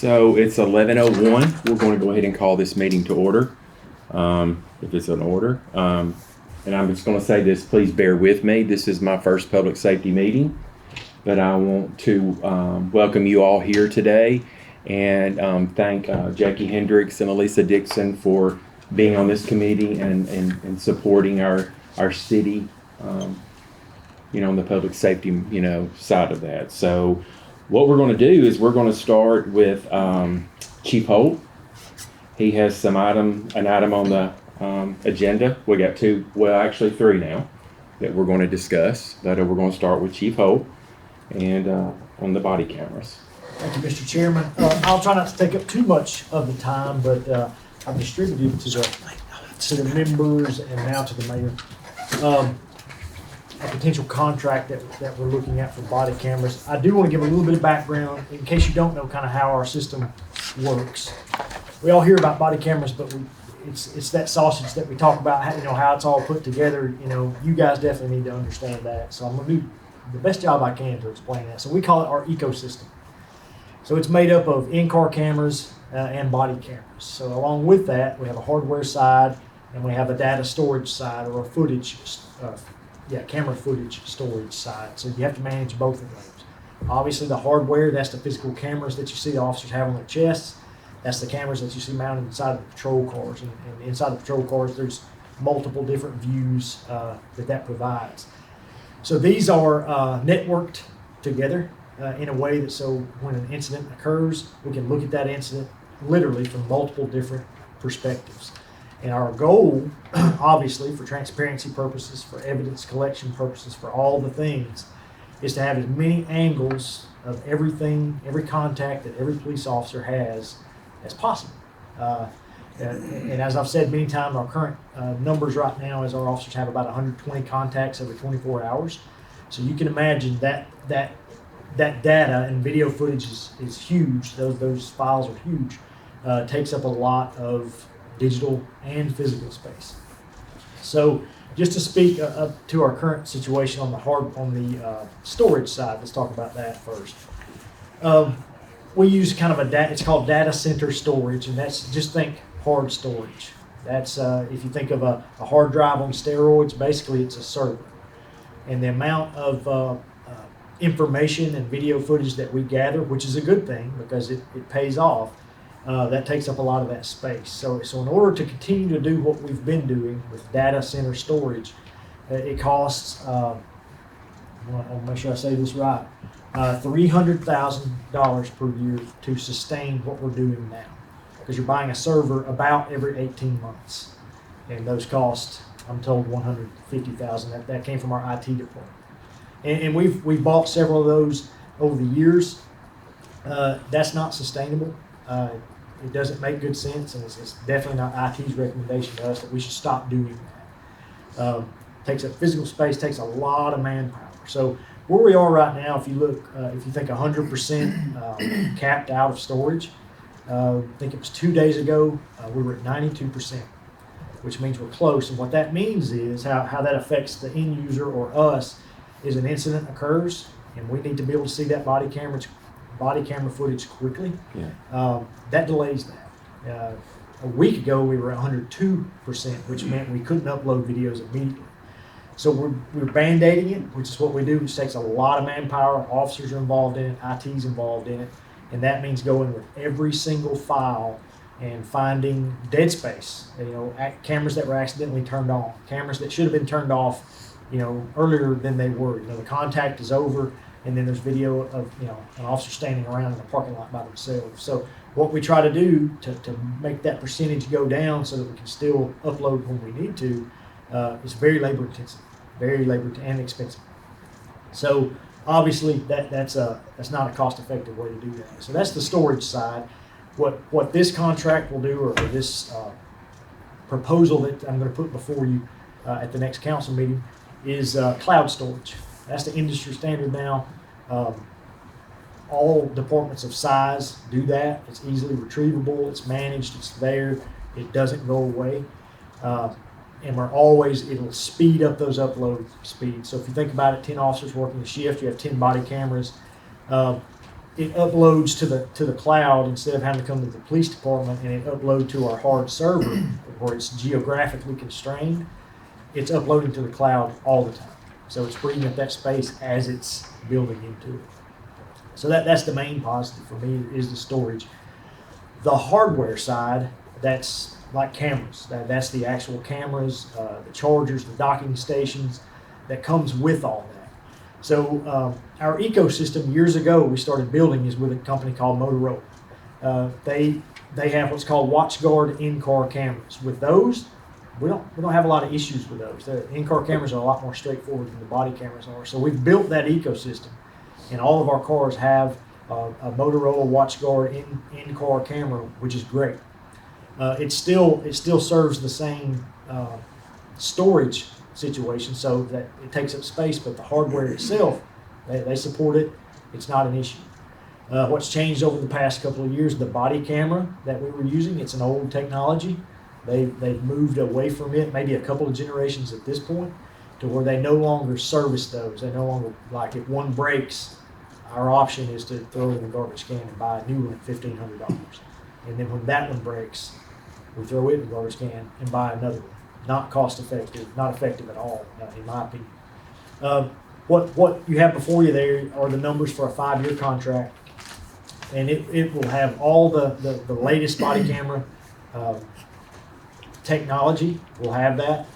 So it's 11:01. We're going to go ahead and call this meeting to order, if it's an order. And I'm just going to say this, please bear with me. This is my first public safety meeting, but I want to welcome you all here today and thank Jackie Hendricks and Elisa Dixon for being on this committee and supporting our city, on the public safety, side of that. So what we're going to do is we're going to start with Chief Holt. He has an item on the agenda. We got three now that we're going to discuss. But we're going to start with Chief Holt and on the body cameras. Thank you, Mr. Chairman. I'll try not to take up too much of the time, but I've distributed to the members and now to the mayor a potential contract that we're looking at for body cameras. I do want to give a little bit of background in case you don't know kind of how our system works. We all hear about body cameras, but it's that sausage that we talk about, how it's all put together. You guys definitely need to understand that. So I'm going to do the best job I can to explain that. So we call it our ecosystem. So it's made up of in-car cameras and body cameras. So along with that, we have a hardware side and we have a data storage side, or a camera footage storage side. So you have to manage both of those. Obviously the hardware, that's the physical cameras that you see the officers have on their chests. That's the cameras that you see mounted inside of the patrol cars. And inside the patrol cars, there's multiple different views that provides. So these are networked together in a way that so when an incident occurs, we can look at that incident literally from multiple different perspectives. And our goal, obviously, for transparency purposes, for evidence collection purposes, for all the things, is to have as many angles of everything, every contact that every police officer has as possible. And as I've said many times, our current numbers right now is our officers have about 120 contacts every 24 hours. So you can imagine that data and video footage is huge. Those files are huge. Takes up a lot of digital and physical space. So just to speak up to our current situation on the storage side, let's talk about that first. We use kind of it's called data center storage, and that's, just think hard storage. That's if you think of a hard drive on steroids, basically it's a server. And the amount of information and video footage that we gather, which is a good thing because it pays off, that takes up a lot of that space. So in order to continue to do what we've been doing with data center storage, it costs, I'll make sure I say this right, $300,000 per year to sustain what we're doing now. Because you're buying a server about every 18 months. And those cost, I'm told, $150,000. That came from our IT department. And we've bought several of those over the years. That's not sustainable. It doesn't make good sense, and it's definitely not IT's recommendation to us that we should stop doing that. Takes up physical space, takes a lot of manpower. So where we are right now, if you look, if you think 100% capped out of storage, I think it was 2 days ago, we were at 92%, which means we're close. And what that means is how that affects the end user or us is an incident occurs, and we need to be able to see that body camera footage quickly. That delays that. A week ago we were at 102%, which meant we couldn't upload videos immediately. So we're band-aiding it, which is what we do, which takes a lot of manpower. Officers are involved in it, IT's involved in it, and that means going with every single file and finding dead space. Cameras that were accidentally turned on, cameras that should have been turned off, earlier than they were. The contact is over, and then there's video of an officer standing around in the parking lot by themselves. So what we try to do to make that percentage go down so that we can still upload when we need to is very labor intensive, and expensive. So obviously that's not a cost effective way to do that. So that's the storage side. What this contract will do, or this proposal that I'm going to put before you at the next council meeting, is cloud storage. That's the industry standard now. All departments of size do that. It's easily retrievable. It's managed. It's there. It doesn't go away. And it'll speed up those upload speeds. So if you think about it, 10 officers working a shift, you have 10 body cameras. it uploads to the cloud instead of having to come to the police department and it upload to our hard server where it's geographically constrained. It's uploading to the cloud all the time. So it's freeing up that space as it's building into it. So that's the main positive for me is the storage. The hardware side, that's like cameras. That's the actual cameras, the chargers, the docking stations that comes with all that. So our ecosystem years ago we started building is with a company called Motorola. They have what's called WatchGuard in-car cameras. With those, we don't have a lot of issues with those. The in-car cameras are a lot more straightforward than the body cameras are. So we've built that ecosystem, and all of our cars have a Motorola WatchGuard in-car camera, which is great. It still serves the same storage situation, so that it takes up space, but the hardware itself, they support it. It's not an issue. What's changed over the past couple of years, the body camera that we were using, it's an old technology. They've moved away from it, maybe a couple of generations at this point, to where they no longer service those. They no longer, like if one breaks, our option is to throw it in the garbage can and buy a new one at $1,500. And then when that one breaks, we throw it in the garbage can and buy another one. Not cost effective, not effective at all, in my opinion. What you have before you there are the numbers for a 5-year contract, and it will have all the latest body camera technology. Will have that.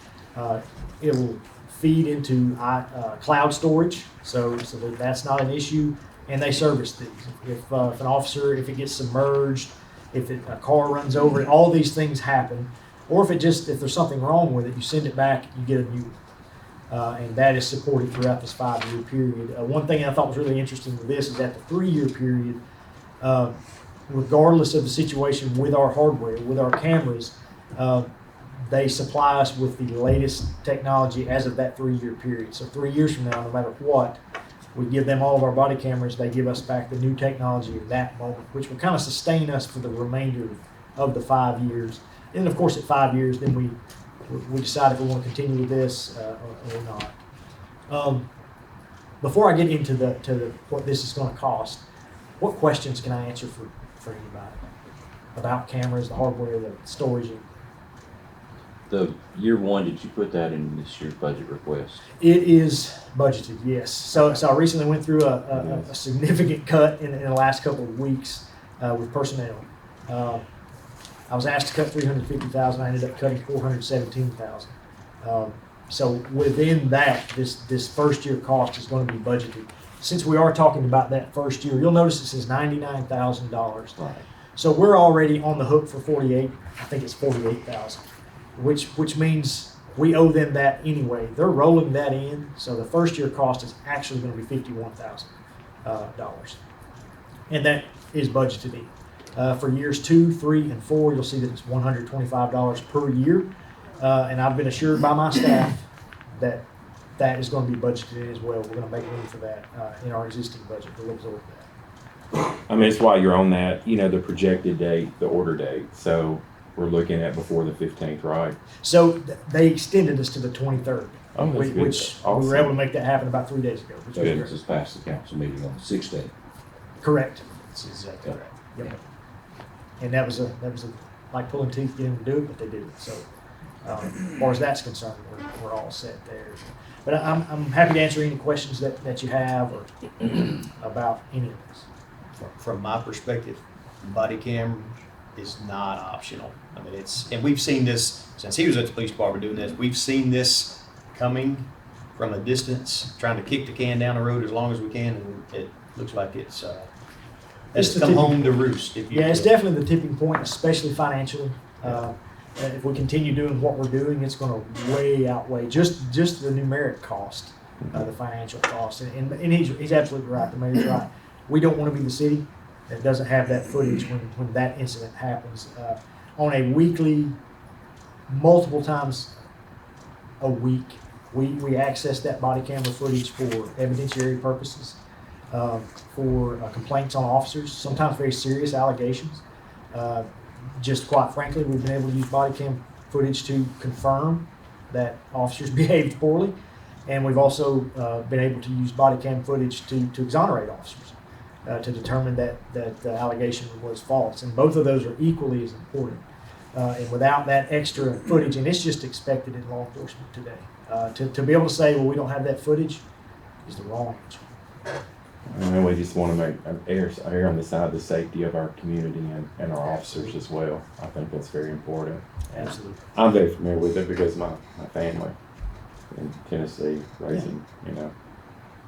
It will feed into cloud storage, so that's not an issue, and they service these. If an officer, if it gets submerged, if a car runs over it, all these things happen. Or if there's something wrong with it, you send it back, you get a new one. And that is supported throughout this 5-year period. One thing I thought was really interesting with this is at the 3-year period, regardless of the situation with our hardware, with our cameras, they supply us with the latest technology as of that 3-year period. So 3 years from now, no matter what, we give them all of our body cameras, they give us back the new technology at that moment, which will kind of sustain us for the remainder of the 5 years. And then, of course, at 5 years, then we decide if we want to continue with this or not. Before I get into what this is going to cost, what questions can I answer for anybody about cameras, the hardware, the storage? The year one, did you put that in this year's budget request? It is budgeted, yes. So I recently went through a significant cut in the last couple of weeks with personnel. I was asked to cut $350,000. I ended up cutting $417,000. So within that, this first year cost is going to be budgeted. Since we are talking about that first year, you'll notice it says $99,000. Right. So we're already on the hook for 48. I think it's 48,000, which means we owe them that anyway. They're rolling that in, so the first year cost is actually going to be $51,000, and that is budgeted in. For years 2, 3, and 4, you'll see that it's $125 per year. And I've been assured by my staff that is going to be budgeted in as well. We're going to make room for that in our existing budget. We'll absorb that. I mean, it's why you're on that, the projected date, the order date. So we're looking at before the 15th, right? So they extended us to the 23rd, Oh, that's good. which Awesome. we were able to make that happen about 3 days ago. Which So was this great. is past the council meeting on the 16th. Correct. That's exactly right. Yep. And that was like pulling teeth getting them to do it, but they did it. So as far as that's concerned, we're all set there. But I'm happy to answer any questions that you have or about any of this. From my perspective, body cam is not optional. I mean, and we've seen this since he was at the police department doing this. We've seen this coming from a distance, trying to kick the can down the road as long as we can, and it looks like it's come home to roost. It's definitely the tipping point, especially financially. If we continue doing what we're doing, it's going to way outweigh just the numeric cost, the financial cost. And he's absolutely right. The mayor's right. We don't want to be the city that doesn't have that footage when that incident happens. On a weekly, multiple times a week, we access that body camera footage for evidentiary purposes, for complaints on officers, sometimes very serious allegations. Just quite frankly, we've been able to use body cam footage to confirm that officers behaved poorly, and we've also been able to use body cam footage to exonerate officers. to determine that the allegation was false. And both of those are equally as important. And without that extra footage, and it's just expected in law enforcement today, to be able to say, well, we don't have that footage is the wrong answer. And we just want to make err on the side of the safety of our community and our officers as well. I think that's very important. Absolutely. I'm very familiar with it because my family in Tennessee raising,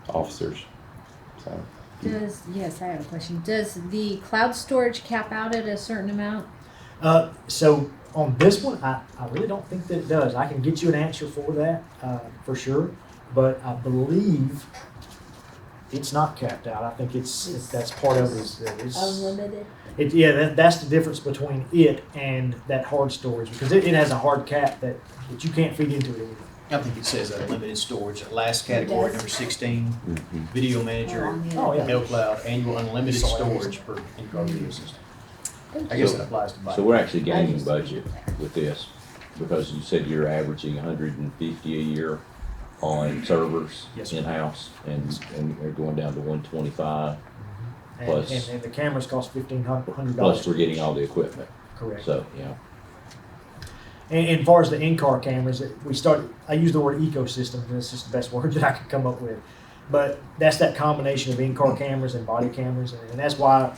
officers. So Yes, I have a question. Does the cloud storage cap out at a certain amount? So on this one, I really don't think that it does. I can get you an answer for that, for sure, but I believe it's not capped out. I think that's part of it. It's Unlimited? that's the difference between it and that hard storage, because it has a hard cap that you can't feed into it anymore. I think it says unlimited storage. That last category, number 16, video manager, Oh, yeah. no cloud, annual unlimited storage per in-car video system. I guess that applies to bike. So we're actually gaining budget with this, because you said you're averaging 150 a year on servers Yes, sir. in-house, and they're going down to 125, Plus- And the cameras cost $1,500. plus we're getting all the equipment, Correct. so, yeah. And as far as the in-car cameras, I use the word ecosystem, and it's just the best word that I could come up with. But that's that combination of in-car cameras and body cameras, and that's why,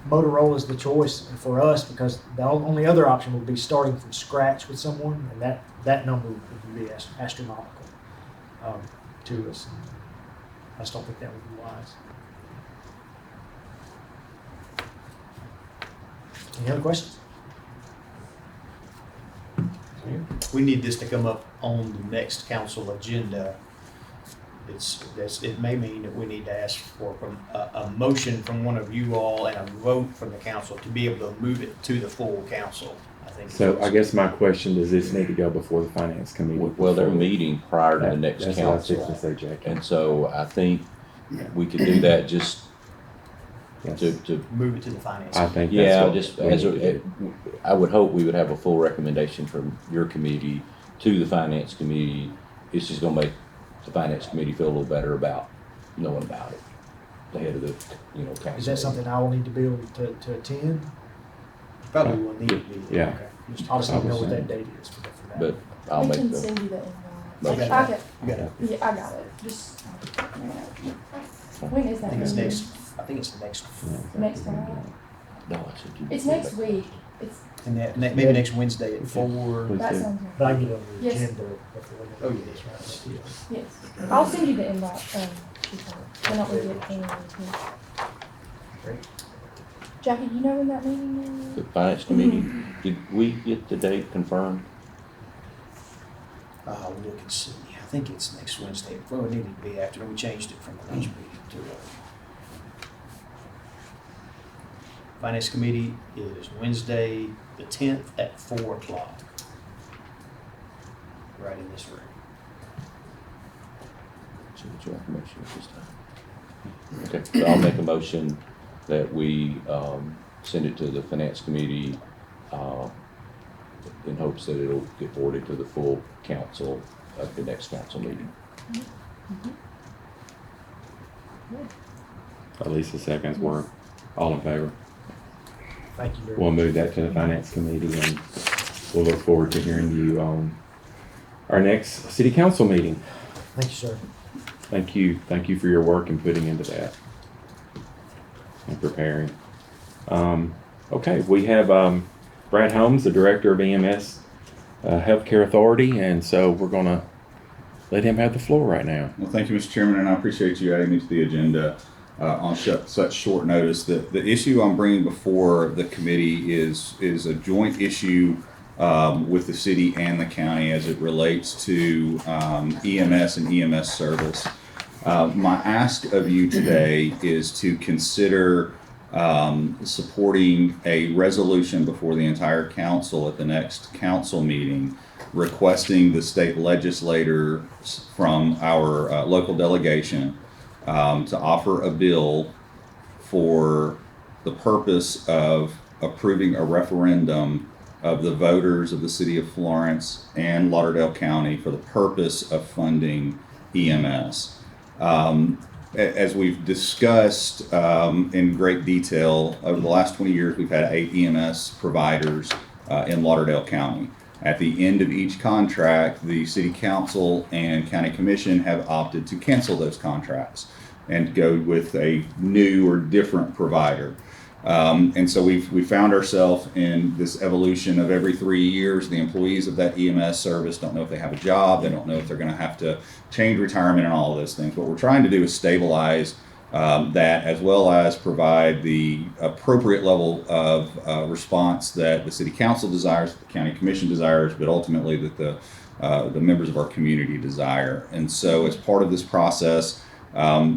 Motorola is the choice for us, because the only other option would be starting from scratch with someone, and that number would be astronomical to us. I just don't think that would be wise. Any other questions? We need this to come up on the next council agenda. It may mean that we need to ask for a motion from one of you all and a vote from the council to be able to move it to the full council, I think. So I guess my question, does this need to go before the finance committee? Well, they're meeting prior to the next That's what I was council, fixing to say, Jackie. and so I think we could do that just Yes. to Move it to the finance. I think that's Yeah, what just we as need to do. I would hope we would have a full recommendation from your committee to the finance committee. It's just gonna make the finance committee feel a little better about knowing about it, the head of the, council. Is that something I will need to be able to attend? Probably will need to be. Yeah. Okay. I'll just need to know what that date is for that. But I'll We make can the send you the motion. invite. I got, You got it. yeah, I got it. Just, when is I that? think it's meeting? next Next Friday. No, I said you. It's next week. It's, and maybe next Wednesday at 4. Please that do. sounds But I right. can get on the Yes. agenda before. Oh, yes, right. Yes. I'll send you the invite, when I we get any. Great. Jackie, you know when that meeting The is? finance committee, did we get the date confirmed? I'll look and see. I think it's next Wednesday. Well, it needed to be after. We changed it from the last meeting to. Finance committee is Wednesday, the 10th at 4 o'clock. Right in this room. So what's your recommendation at this time? Okay, so I'll make a motion that we, send it to the finance committee, in hopes that it'll get forwarded to the full council at the next council meeting. At least the seconds were all in favor. Thank you very We'll much. move that to the finance committee, and we'll look forward to hearing you on our next city council meeting. Thank you, sir. Thank you for your work and putting into that and preparing. Okay, we have Brad Holmes, the director of EMS Healthcare Authority, and so we're gonna let him have the floor right now. Well, thank you, Mr. Chairman, and I appreciate you adding me to the agenda on such short notice. The issue I'm bringing before the committee is a joint issue with the city and the county as it relates to EMS and EMS service. My ask of you today is to consider supporting a resolution before the entire council at the next council meeting requesting the state legislators from our local delegation to offer a bill for the purpose of approving a referendum of the voters of the city of Florence and Lauderdale County for the purpose of funding EMS. as we've discussed in great detail, over the last 20 years, we've had 8 EMS providers in Lauderdale County. At the end of each contract, the city council and county commission have opted to cancel those contracts and go with a new or different provider. And so we found ourselves in this evolution of every 3 years, the employees of that EMS service don't know if they have a job, they don't know if they're going to have to change retirement and all of those things. What we're trying to do is stabilize that, as well as provide the appropriate level of response that the city council desires, the county commission desires, but ultimately that the members of our community desire. And so as part of this process,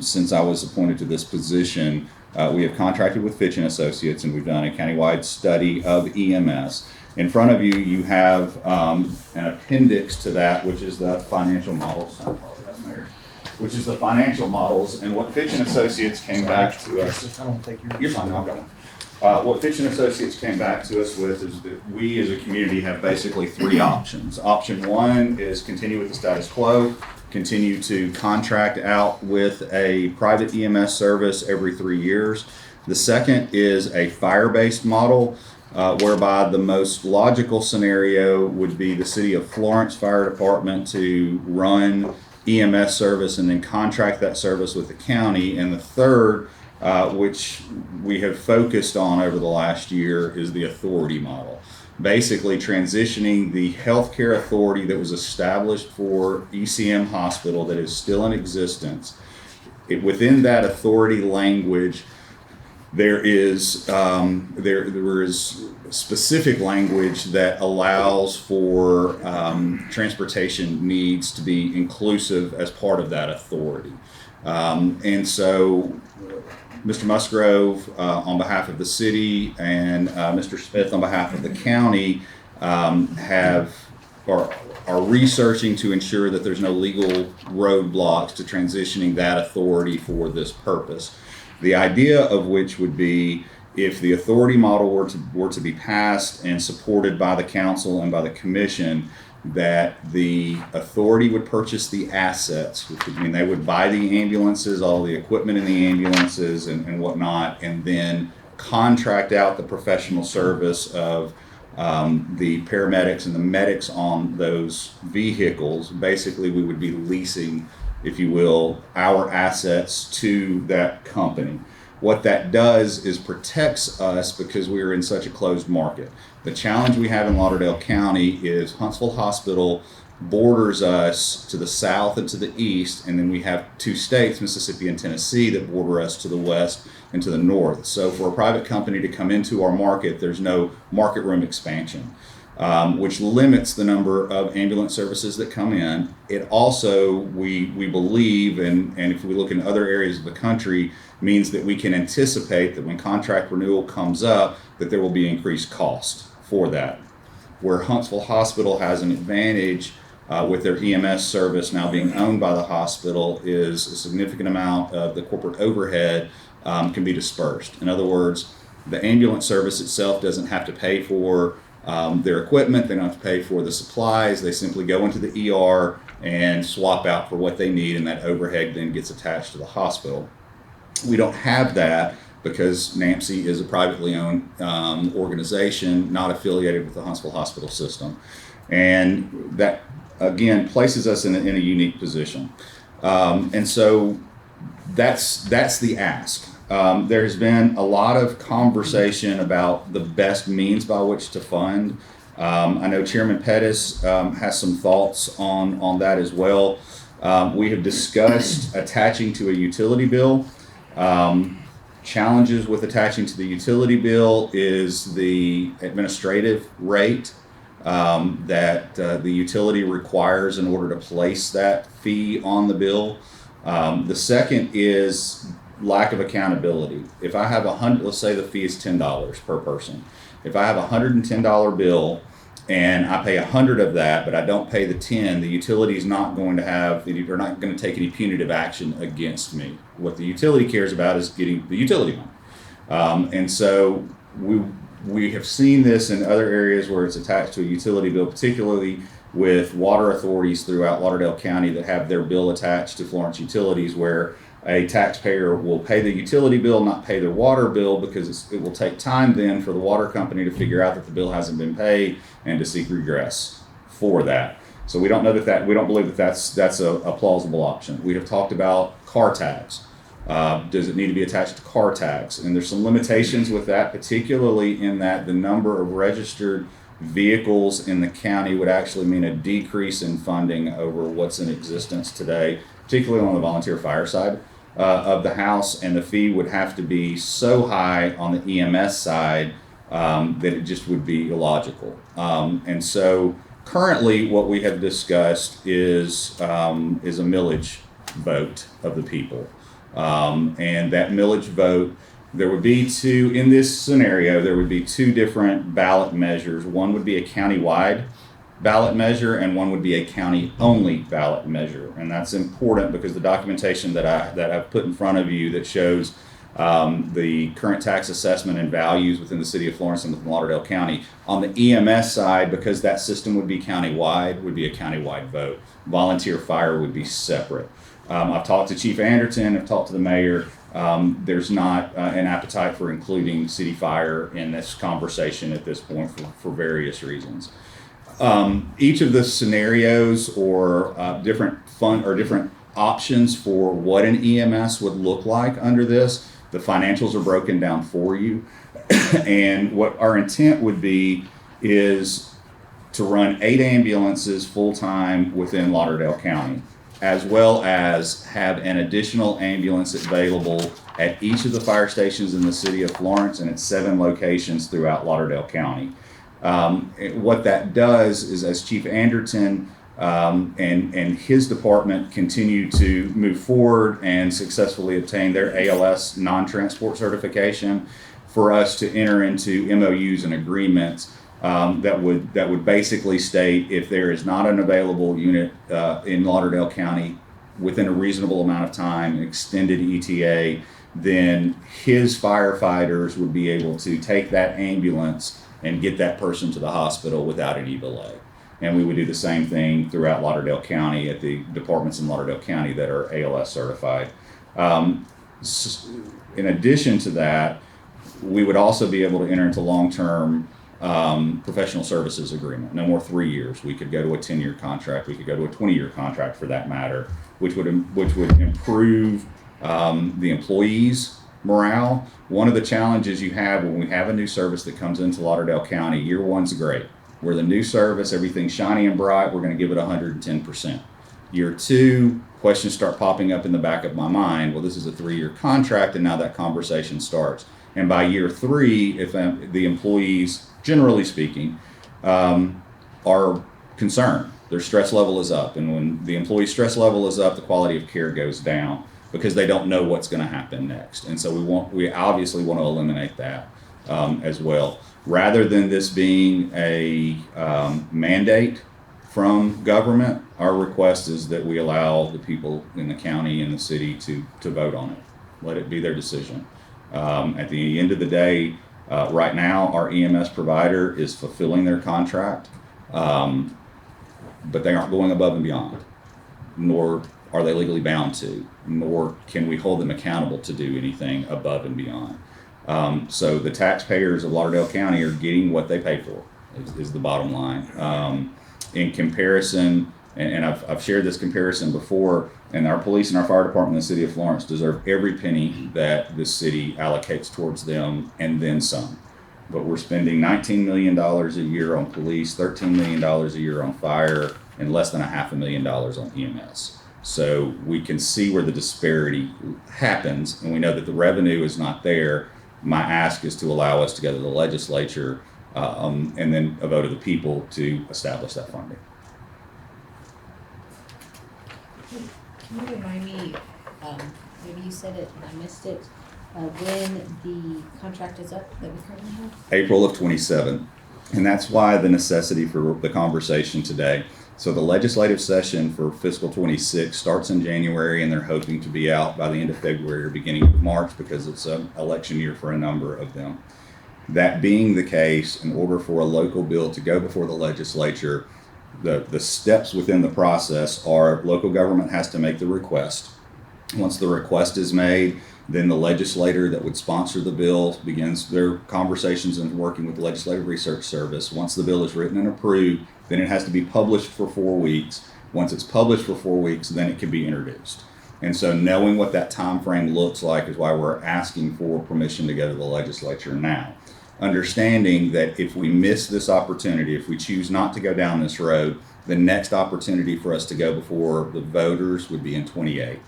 since I was appointed to this position, we have contracted with Fitch & Associates, and we've done a countywide study of EMS. In front of you, you have an appendix to that, which is the financial models. Which is the financial models, and what Fitch & Associates came back to us. I don't think You're fine, I'll go. What Fitch & Associates came back to us with is that we as a community have basically 3 options. Option 1 is continue with the status quo, continue to contract out with a private EMS service every 3 years. The second is a fire-based model, whereby the most logical scenario would be the city of Florence Fire Department to run EMS service and then contract that service with the county. And the third, which we have focused on over the last year, is the authority model. Basically transitioning the healthcare authority that was established for ECM Hospital, that is still in existence. Within that authority language, there is specific language that allows for transportation needs to be inclusive as part of that authority. And so Mr. Musgrove, on behalf of the city, and Mr. Smith on behalf of the county, are researching to ensure that there's no legal roadblocks to transitioning that authority for this purpose. The idea of which would be, if the authority model were to be passed and supported by the council and by the commission, that the authority would purchase the assets, which would mean they would buy the ambulances, all the equipment in the ambulances and whatnot, and then contract out the professional service of the paramedics and the medics on those vehicles. Basically, we would be leasing, if you will, our assets to that company. What that does is protects us because we are in such a closed market. The challenge we have in Lauderdale County is Huntsville Hospital borders us to the south and to the east, and then we have 2 states, Mississippi and Tennessee, that border us to the west and to the north. So for a private company to come into our market, there's no market room expansion, which limits the number of ambulance services that come in. It also, we believe, and if we look in other areas of the country, means that we can anticipate that when contract renewal comes up, that there will be increased cost for that. Where Huntsville Hospital has an advantage with their EMS service now being owned by the hospital, is a significant amount of the corporate overhead can be dispersed. In other words, the ambulance service itself doesn't have to pay for their equipment, they don't have to pay for the supplies, they simply go into the ER and swap out for what they need, and that overhead then gets attached to the hospital. We don't have that because NAMC is a privately owned organization, not affiliated with the Huntsville Hospital system. And that, again, places us in a unique position. And so that's the ask. There has been a lot of conversation about the best means by which to fund. I know Chairman Pettis has some thoughts on that as well. We have discussed attaching to a utility bill. Challenges with attaching to the utility bill is the administrative rate that the utility requires in order to place that fee on the bill. The second is lack of accountability. If I have let's say the fee is $10 per person. If I have a $110 bill and I pay 100 of that, but I don't pay the 10, the utility is not going to they're not going to take any punitive action against me. What the utility cares about is getting the utility money. And so we have seen this in other areas where it's attached to a utility bill, particularly with water authorities throughout Lauderdale County that have their bill attached to Florence Utilities, where a taxpayer will pay the utility bill, not pay their water bill, because it will take time then for the water company to figure out that the bill hasn't been paid and to seek redress for that. So we don't know we don't believe that that's a plausible option. We have talked about car tags. Does it need to be attached to car tags? And there's some limitations with that, particularly in that the number of registered vehicles in the county would actually mean a decrease in funding over what's in existence today, particularly on the volunteer fire side of the house. And the fee would have to be so high on the EMS side that it just would be illogical. And so currently what we have discussed is a millage vote of the people. And that millage vote, there would be in this scenario, there would be two different ballot measures. One would be a county-wide ballot measure, and one would be a county-only ballot measure. And that's important because the documentation that I've put in front of you that shows the current tax assessment and values within the city of Florence and within Lauderdale County. On the EMS side, because that system would be county-wide, would be a county-wide vote. Volunteer fire would be separate. I've talked to Chief Anderton, I've talked to the mayor. There's not an appetite for including city fire in this conversation at this point for various reasons. Each of the scenarios or different options for what an EMS would look like under this, the financials are broken down for you. And what our intent would be is to run 8 ambulances full-time within Lauderdale County, as well as have an additional ambulance available at each of the fire stations in the city of Florence and at 7 locations throughout Lauderdale County. What that does is, as Chief Anderton and his department continue to move forward and successfully obtain their ALS non-transport certification, for us to enter into MOUs and agreements that would basically state if there is not an available unit in Lauderdale County within a reasonable amount of time, extended ETA, then his firefighters would be able to take that ambulance and get that person to the hospital without any delay. And we would do the same thing throughout Lauderdale County at the departments in Lauderdale County that are ALS certified. In addition to that, we would also be able to enter into long-term professional services agreement. No more 3 years. We could go to a 10-year contract. We could go to a 20-year contract for that matter, which would improve the employees' morale. One of the challenges you have when we have a new service that comes into Lauderdale County, year one's great. We're the new service, everything's shiny and bright, we're going to give it 110%. Year 2, questions start popping up in the back of my mind. Well, this is a 3-year contract, and now that conversation starts. And by year 3, if the employees, generally speaking, are concerned, their stress level is up. And when the employee stress level is up, the quality of care goes down because they don't know what's going to happen next. And so we obviously want to eliminate that as well. Rather than this being a mandate from government, our request is that we allow the people in the county and the city to vote on it. Let it be their decision. At the end of the day, right now, our EMS provider is fulfilling their contract, but they aren't going above and beyond, nor are they legally bound to, nor can we hold them accountable to do anything above and beyond. So the taxpayers of Lauderdale County are getting what they pay for, is the bottom line. In comparison, and I've shared this comparison before, and our police and our fire department in the city of Florence deserve every penny that this city allocates towards them and then some. But we're spending $19 million a year on police, $13 million a year on fire, and less than $500,000 on EMS. So we can see where the disparity happens, and we know that the revenue is not there. My ask is to allow us to go to the legislature and then a vote of the people to establish that funding. Can you remind me, maybe you said it and I missed it, when the contract is up that we currently have? April of 27. And that's why the necessity for the conversation today. So the legislative session for fiscal 26 starts in January, and they're hoping to be out by the end of February or beginning of March because it's an election year for a number of them. That being the case, in order for a local bill to go before the legislature, the steps within the process are local government has to make the request. Once the request is made, then the legislator that would sponsor the bill begins their conversations and working with the Legislative Research Service. Once the bill is written and approved, then it has to be published for 4 weeks. Once it's published for 4 weeks, then it can be introduced. And so knowing what that time frame looks like is why we're asking for permission to go to the legislature now. Understanding that if we miss this opportunity, if we choose not to go down this road, the next opportunity for us to go before the voters would be in 28,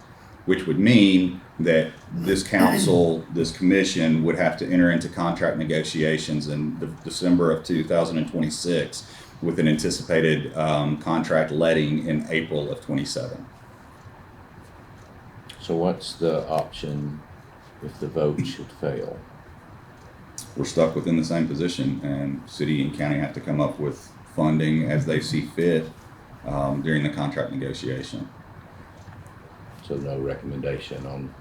which would mean that this council, this commission would have to enter into contract negotiations in December of 2026 with an anticipated contract letting in April of 27. So what's the option if the vote should fail? We're stuck within the same position, and city and county have to come up with funding as they see fit during the contract negotiation. So no recommendation on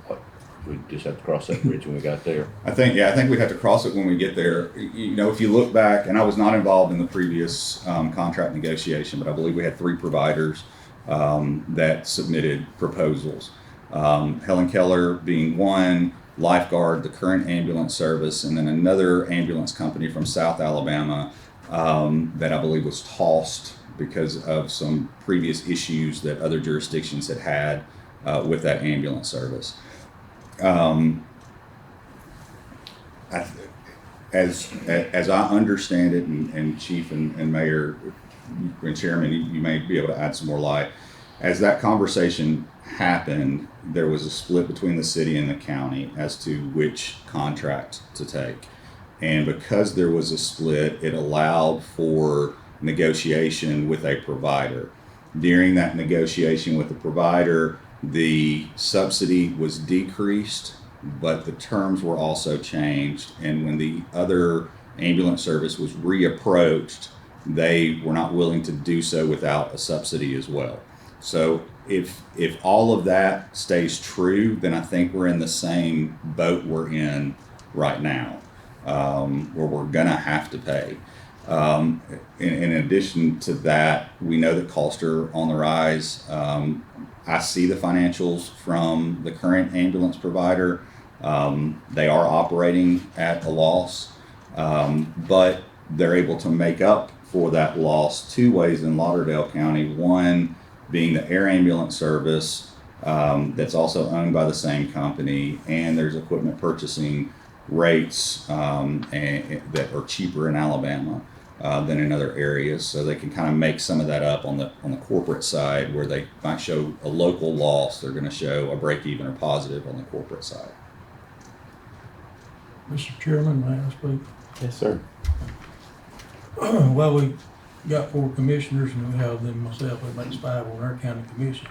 what, we just have to cross that bridge when we got there? I think we'd have to cross it when we get there. You know, if you look back, and I was not involved in the previous contract negotiation, but I believe we had 3 providers that submitted proposals. Helen Keller being one, Lifeguard, the current ambulance service, and then another ambulance company from South Alabama that I believe was tossed because of some previous issues that other jurisdictions had with that ambulance service. As I understand it, and Chief and Mayor and Chairman, you may be able to add some more light. As that conversation happened, there was a split between the city and the county as to which contract to take. And because there was a split, it allowed for negotiation with a provider. During that negotiation with the provider, the subsidy was decreased, but the terms were also changed. And when the other ambulance service was reapproached, they were not willing to do so without a subsidy as well. So if all of that stays true, then I think we're in the same boat we're in right now, where we're gonna have to pay. In addition to that, we know that costs are on the rise. I see the financials from the current ambulance provider. They are operating at a loss, but they're able to make up for that loss 2 ways in Lauderdale County. One being the air ambulance service that's also owned by the same company, and there's equipment purchasing rates that are cheaper in Alabama than in other areas, so they can kind of make some of that up on the corporate side, where they might show a local loss, they're going to show a break even or positive on the corporate side. Mr. Chairman, may I speak? Yes, sir. Well, we got 4 commissioners, and we have them, myself, that makes 5 on our county commission,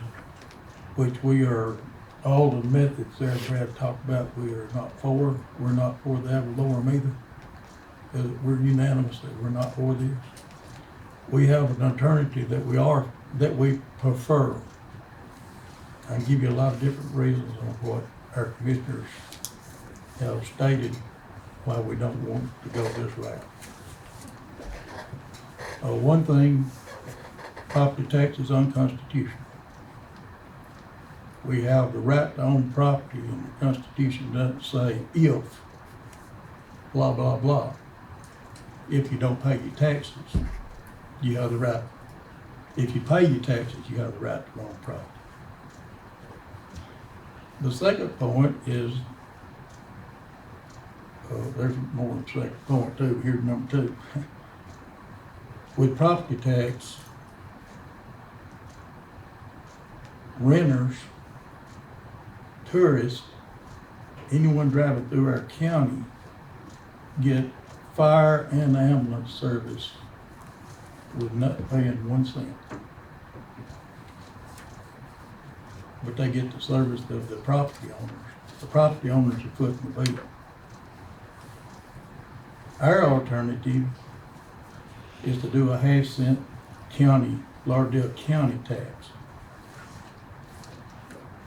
which we are, all the methods there Brad talked about, we are not for. We're not for the ad valorem either. We're unanimous that we're not for this. We have an alternative that we prefer. I can give you a lot of different reasons on what our commissioners have stated why we don't want to go this route. One thing, property tax is unconstitutional. We have the right to own property, and the Constitution doesn't say if, blah, blah, blah. If you don't pay your taxes, you have the right. If you pay your taxes, you have the right to own property. The second point is, there's more than a second point too, here's number 2. With property tax, renters, tourists, anyone driving through our county get fire and ambulance service with not paying 1 cent. But they get the service of the property owners. The property owners are footing the bill. Our alternative is to do a half-cent county, Lauderdale County tax.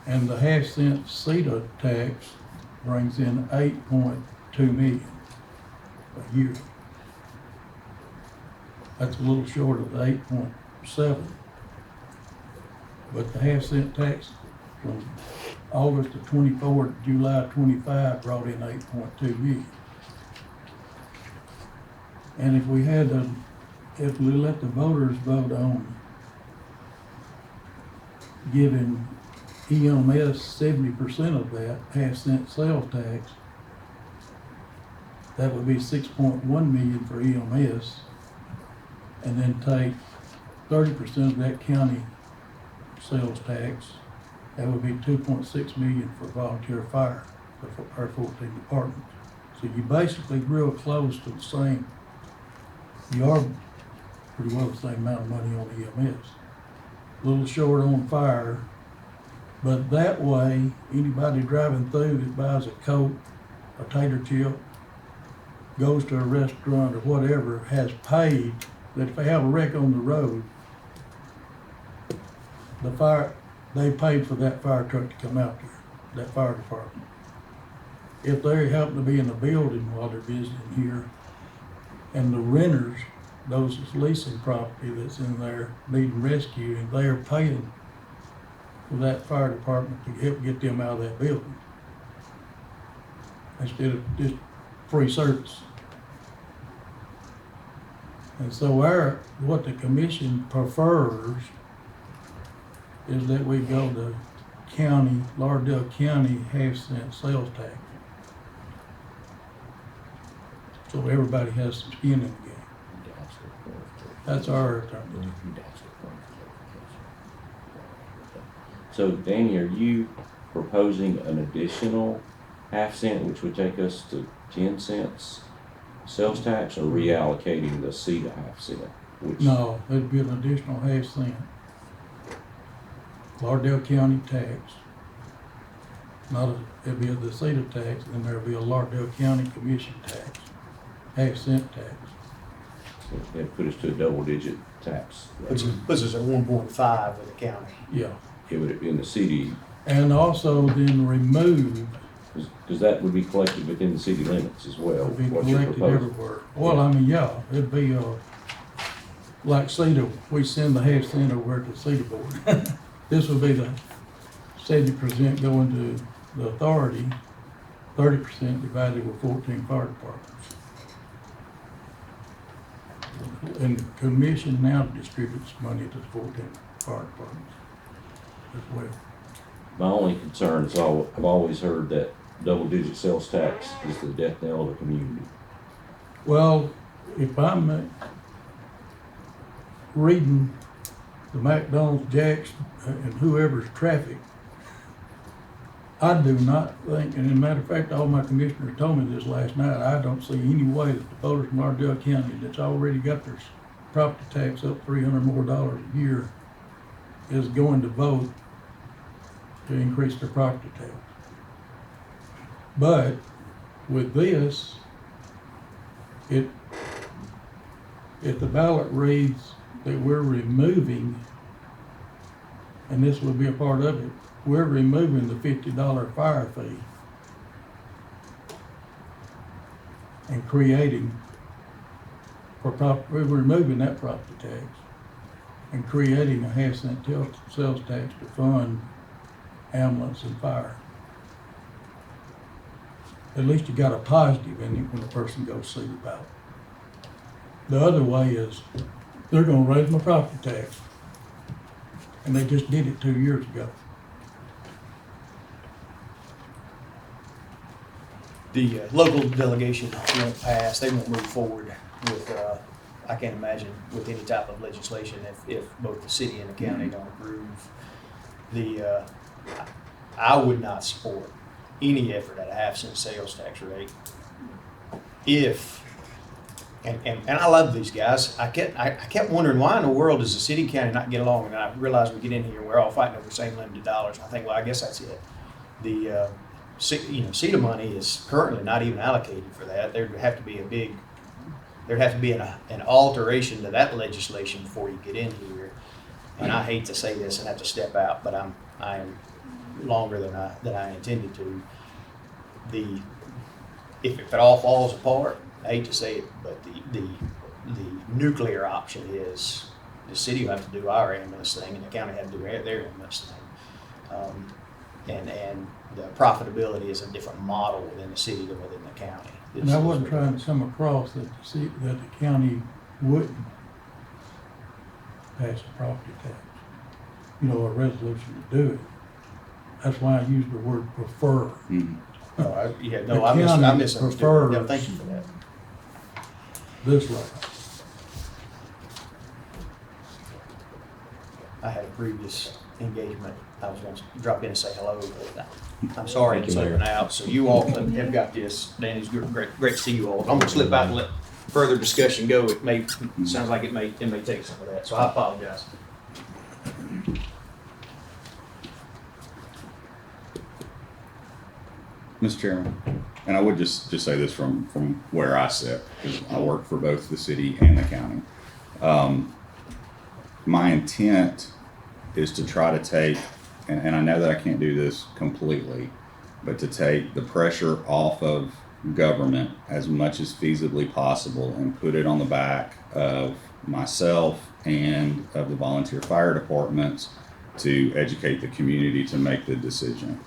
And the half-cent CETA tax brings in $8.2 million a year. That's a little short of the 8.7. But the half-cent tax from August of 24 to July 25 brought in 8.2 million. And if we let the voters vote on giving EMS 70% of that half-cent sales tax, that would be 6.1 million for EMS, and then take 30% of that county sales tax, that would be 2.6 million for volunteer fire, for our 14 departments. So you basically real close to the same, you are pretty well the same amount of money on EMS. A little short on fire, but that way, anybody driving through that buys a Coke, a tater chip, goes to a restaurant or whatever, has paid, that if they have a wreck on the road, they paid for that fire truck to come out there, that fire department. If they happen to be in the building while they're visiting here, and the renters, those that's leasing property that's in there needing rescuing, they are paying for that fire department to help get them out of that building, instead of just free service. And so what the commission prefers is that we go to Lauderdale County half-cent sales tax. So everybody has some skin in the game. That's our alternative. So Danny, are you proposing an additional half-cent, which would take us to 10 cents sales tax, or reallocating the C to half-cent? No, it'd be an additional half-cent. Lauderdale County tax. It'd be the CETA tax, and there'd be a Lauderdale County commission tax, half-cent tax. So that'd put us to a double-digit tax Which rate. puts us at 1.5 with the county. Yeah, It would be in the CD, and also then remove, because that would be collected within the city limits as well. would be what you're collected proposing. everywhere. Well, I mean, yeah, it'd be, like CETA, we send the half-cent over to CETA board. This would be the 70% going to the authority, 30% divided with 14 fire departments. And the commission now distributes money to the 14 fire departments as well. My only concern is I've always heard that double-digit sales tax is the death knell of the community. Well, if I'm reading the McDonald's, Jack's, and whoever's traffic, I do not think, and as a matter of fact, all my commissioners told me this last night, I don't see any way that the voters in Lauderdale County that's already got their property tax up $300 more a year is going to vote to increase their property tax. But with this, if the ballot reads that we're removing, and this will be a part of it, we're removing the $50 fire fee and creating, we're removing that property tax and creating a half-cent sales tax to fund ambulance and fire. At least you got a positive in it when a person goes see the ballot. The other way is they're gonna raise my property tax, and they just did it 2 years ago. The local delegation won't pass, they won't move forward with, I can't imagine, with any type of legislation if both the city and the county don't approve. I would not support any effort at a half-cent sales tax rate if, and I love these guys, I kept wondering why in the world does the city and county not get along, and I realized we get in here and we're all fighting over the same limited dollars. I think, well, I guess that's it. The CETA money is currently not even allocated for that. There'd have to be an alteration to that legislation before you get in here. And I hate to say this and have to step out, but I am longer than I intended to. If it all falls apart, I hate to say it, but the nuclear option is the city will have to do our ambulance thing and the county have to do their ambulance thing. and the profitability is a different model within the city than within the county. And I wasn't trying to come across that the county wouldn't pass a property tax, you know, a resolution to do it. That's why I used the word prefer. Yeah, The no, I county misunderstood. prefers- Yeah, thank you for that. This way. I had a previous engagement. I was going to drop in and say hello, but I'm sorry Thank it's you, Mayor. open out. So you all have got this. Danny's good, great to see you all. I'm going to slip out and let further discussion go. Sounds like it may take some of that. So I apologize. Mr. Chairman, and I would just say this from where I sit, because I work for both the city and the county. My intent is to try to take, and I know that I can't do this completely, but to take the pressure off of government as much as feasibly possible and put it on the back of myself and of the volunteer fire departments to educate the community to make the decision.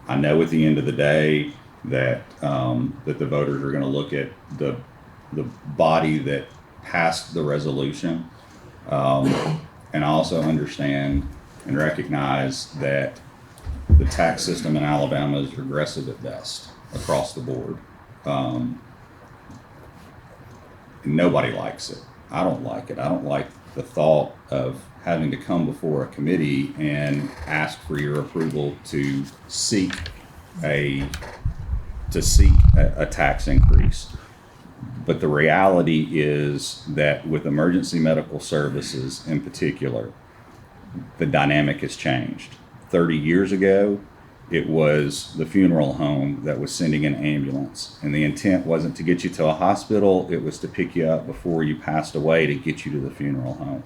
I know at the end of the day that that the voters are going to look at the body that passed the resolution, and I also understand and recognize that the tax system in Alabama is regressive at best across the board. Nobody likes it. I don't like it. I don't like the thought of having to come before a committee and ask for your approval to seek a tax increase. But the reality is that with emergency medical services in particular, the dynamic has changed. 30 years ago, it was the funeral home that was sending an ambulance, and the intent wasn't to get you to a hospital, it was to pick you up before you passed away to get you to the funeral home.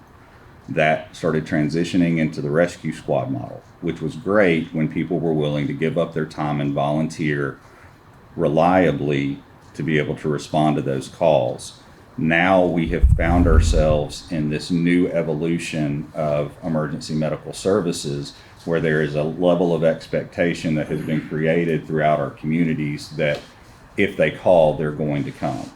That started transitioning into the rescue squad model, which was great when people were willing to give up their time and volunteer reliably to be able to respond to those calls. Now we have found ourselves in this new evolution of emergency medical services where there is a level of expectation that has been created throughout our communities that if they call, they're going to come.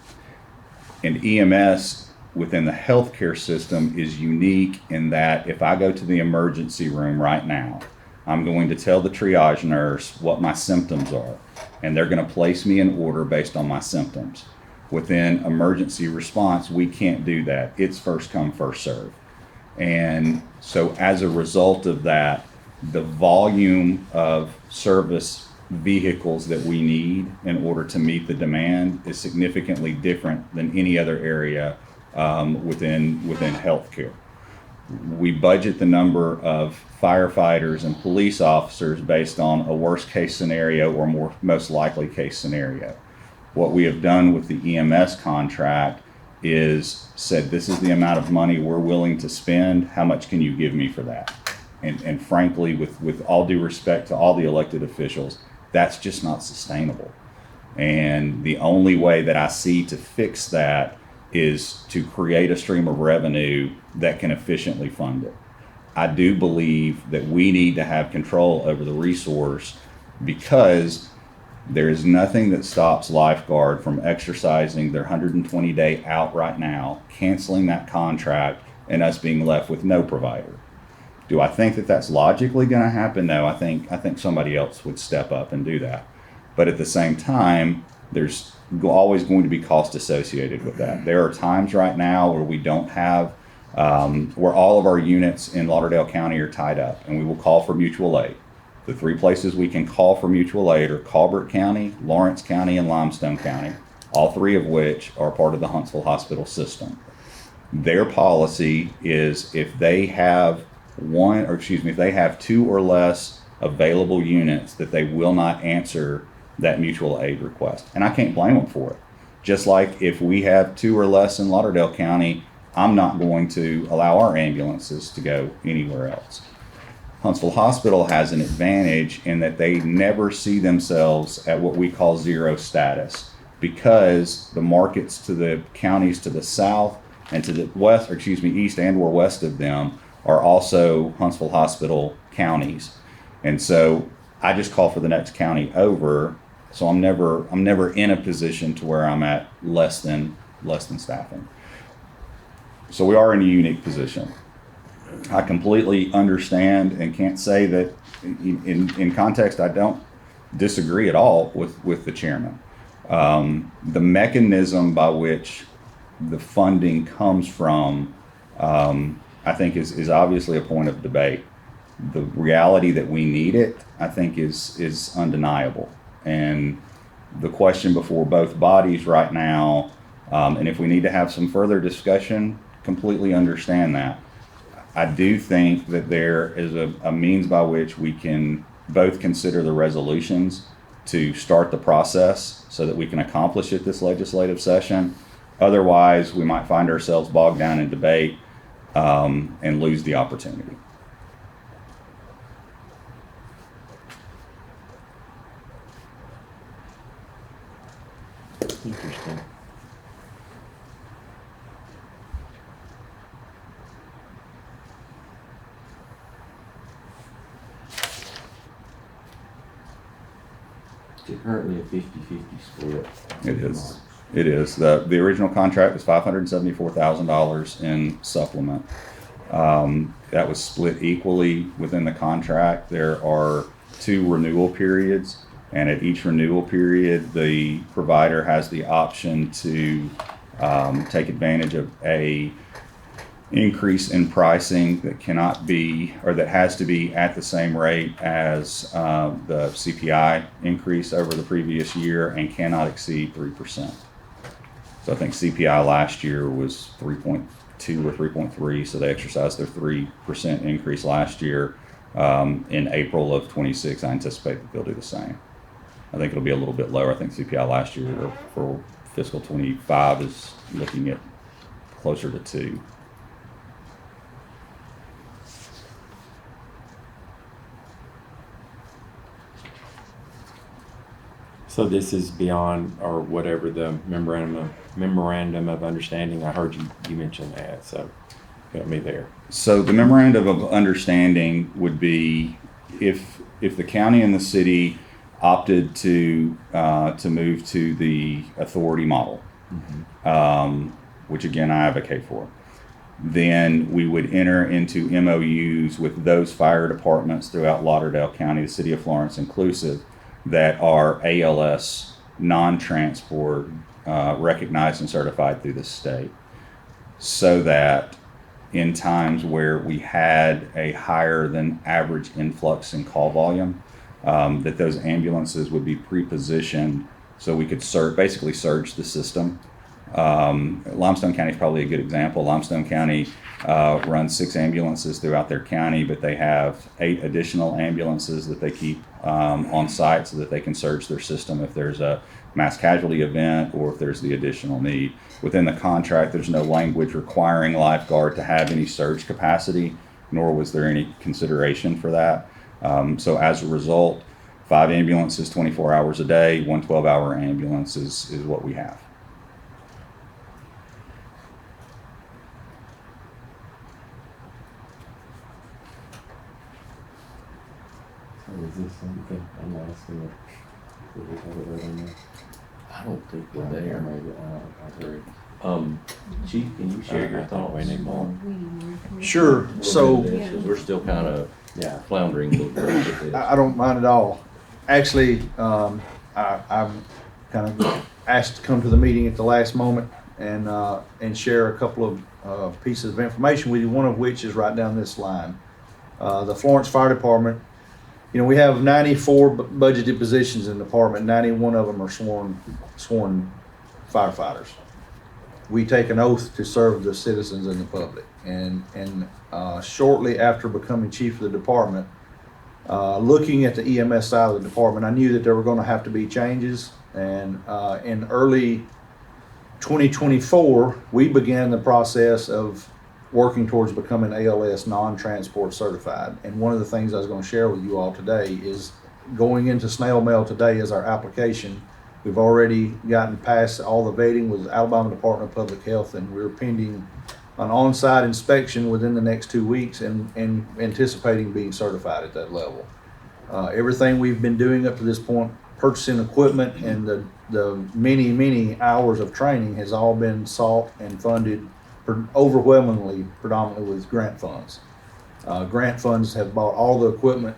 And EMS within the healthcare system is unique in that if I go to the emergency room right now, I'm going to tell the triage nurse what my symptoms are, and they're going to place me in order based on my symptoms. Within emergency response, we can't do that. It's first come, first serve. And so as a result of that, the volume of service vehicles that we need in order to meet the demand is significantly different than any other area within healthcare. We budget the number of firefighters and police officers based on a worst case scenario or most likely case scenario. What we have done with the EMS contract is said, this is the amount of money we're willing to spend. How much can you give me for that? And frankly, with all due respect to all the elected officials, that's just not sustainable. And the only way that I see to fix that is to create a stream of revenue that can efficiently fund it. I do believe that we need to have control over the resource because there is nothing that stops Lifeguard from exercising their 120-day out right now, canceling that contract, and us being left with no provider. Do I think that that's logically going to happen? No, I think somebody else would step up and do that. But at the same time, there's always going to be cost associated with that. There are times right now where we don't have, where all of our units in Lauderdale County are tied up, and we will call for mutual aid. The three places we can call for mutual aid are Colbert County, Lawrence County, and Limestone County, all three of which are part of the Huntsville Hospital system. Their policy is if they have if they have two or less available units, that they will not answer that mutual aid request. And I can't blame them for it. Just like if we have two or less in Lauderdale County, I'm not going to allow our ambulances to go anywhere else. Huntsville Hospital has an advantage in that they never see themselves at what we call zero status, because the markets to the counties to the south and to the west, east and or west of them are also Huntsville Hospital counties. And so I just call for the next county over. So I'm never in a position to where I'm at less than staffing. So we are in a unique position. I completely understand and can't say that in context, I don't disagree at all with the chairman. The mechanism by which the funding comes from, I think is obviously a point of debate. The reality that we need it, I think is undeniable. And the question before both bodies right now, and if we need to have some further discussion, completely understand that. I do think that there is a means by which we can both consider the resolutions to start the process so that we can accomplish it this legislative session. Otherwise, we might find ourselves bogged down in debate and lose the opportunity. Interesting. It's currently a 50-50 split. It is. It is. The original contract was $574,000 in supplement. That was split equally within the contract. There are 2 renewal periods, and at each renewal period, the provider has the option to take advantage of a increase in pricing that cannot be, or that has to be at the same rate as the CPI increase over the previous year and cannot exceed 3%. So I think CPI last year was 3.2 or 3.3, so they exercised their 3% increase last year. In April of 26, I anticipate that they'll do the same. I think it'll be a little bit lower. I think CPI last year for fiscal 25 is looking at closer to 2. So this is beyond, or whatever, the memorandum of understanding. I heard you mention that, so got me there. So the memorandum of understanding would be if the county and the city opted to move to the authority model, which again I advocate for, then we would enter into MOUs with those fire departments throughout Lauderdale County, the city of Florence inclusive, that are ALS non-transport recognized and certified through the state, so that in times where we had a higher than average influx in call volume, that those ambulances would be pre-positioned so we could basically surge the system. Limestone County is probably a good example. Limestone County runs 6 ambulances throughout their county, but they have 8 additional ambulances that they keep on site so that they can surge their system if there's a mass casualty event or if there's the additional need. Within the contract, there's no language requiring lifeguard to have any surge capacity, nor was there any consideration for that. So as a result, 5 ambulances, 24 hours a day, 1 12-hour ambulance is what we have. Is this something I'm asking it? Did we have it right on there? I don't think we're Or there. maybe, I agree. Chief, can you share your I thought we thoughts? need more. Sure. So We're still kind of Yeah. floundering a little bit with this. I don't mind at all. Actually, I'm kind of asked to come to the meeting at the last moment and share a couple of pieces of information with you, one of which is right down this line. The Florence Fire Department, we have 94 budgeted positions in the department. 91 of them are sworn firefighters. We take an oath to serve the citizens and the public. And shortly after becoming chief of the department, looking at the EMS side of the department, I knew that there were going to have to be changes. And in early 2024, we began the process of working towards becoming ALS non-transport certified. And one of the things I was going to share with you all today is going into snail mail today as our application. We've already gotten past all the vetting with Alabama Department of Public Health, and we're pending an on-site inspection within the next 2 weeks and anticipating being certified at that level. Everything we've been doing up to this point, purchasing equipment and the many hours of training has all been sought and funded overwhelmingly, predominantly with grant funds. Grant funds have bought all the equipment.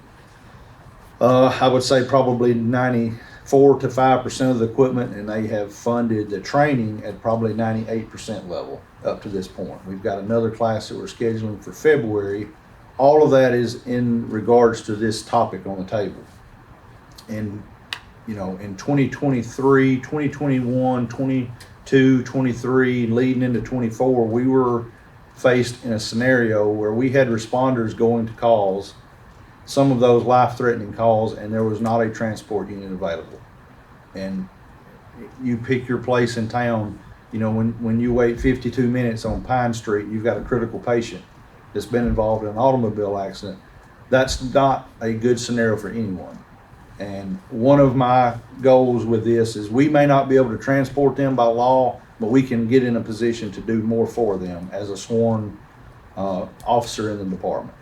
I would say probably 94 to 5% of the equipment, and they have funded the training at probably 98% level up to this point. We've got another class that we're scheduling for February. All of that is in regards to this topic on the table. And, you know, in 2023, 2021, 22, 23, leading into 24, we were faced in a scenario where we had responders going to calls, some of those life-threatening calls, and there was not a transport unit available. And you pick your place in town, you know, when you wait 52 minutes on Pine Street, you've got a critical patient that's been involved in an automobile accident. That's not a good scenario for anyone. And one of my goals with this is we may not be able to transport them by law, but we can get in a position to do more for them as a sworn officer in the department.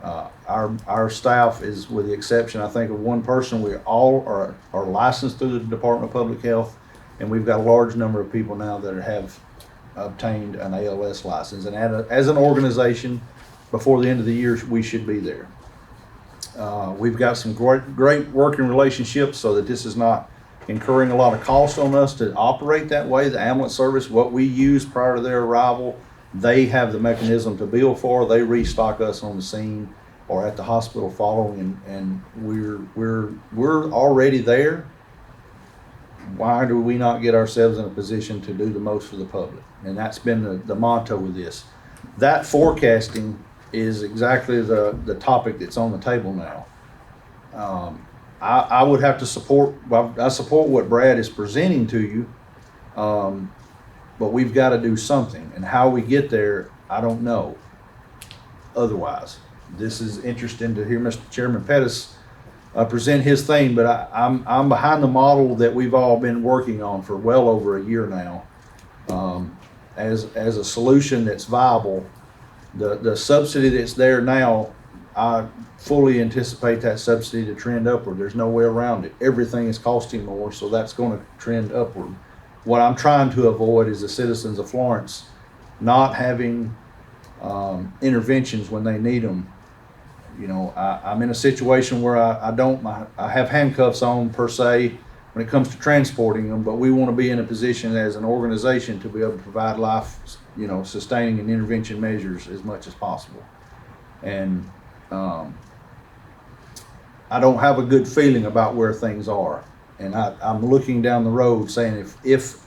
Our staff is, with the exception, I think, of one person, we all are licensed through the Department of Public Health, and we've got a large number of people now that have obtained an ALS license. And as an organization, before the end of the year, we should be there. We've got some great working relationships so that this is not incurring a lot of cost on us to operate that way. The ambulance service, what we use prior to their arrival, they have the mechanism to bill for. They restock us on the scene or at the hospital following, and we're already there. Why do we not get ourselves in a position to do the most for the public? And that's been the motto with this. That forecasting is exactly the topic that's on the table now. I would have to support, I support what Brad is presenting to you, but we've got to do something. And how we get there, I don't know. Otherwise, this is interesting to hear Mr. Chairman Pettis present his thing, but I'm behind the model that we've all been working on for well over a year now, as a solution that's viable. The subsidy that's there now, I fully anticipate that subsidy to trend upward. There's no way around it. Everything is costing more, so that's going to trend upward. What I'm trying to avoid is the citizens of Florence not having interventions when they need them. You know, I'm in a situation where I have handcuffs on per se when it comes to transporting them, but we want to be in a position as an organization to be able to provide life, you know, sustaining and intervention measures as much as possible. And I don't have a good feeling about where things are. And I'm looking down the road saying if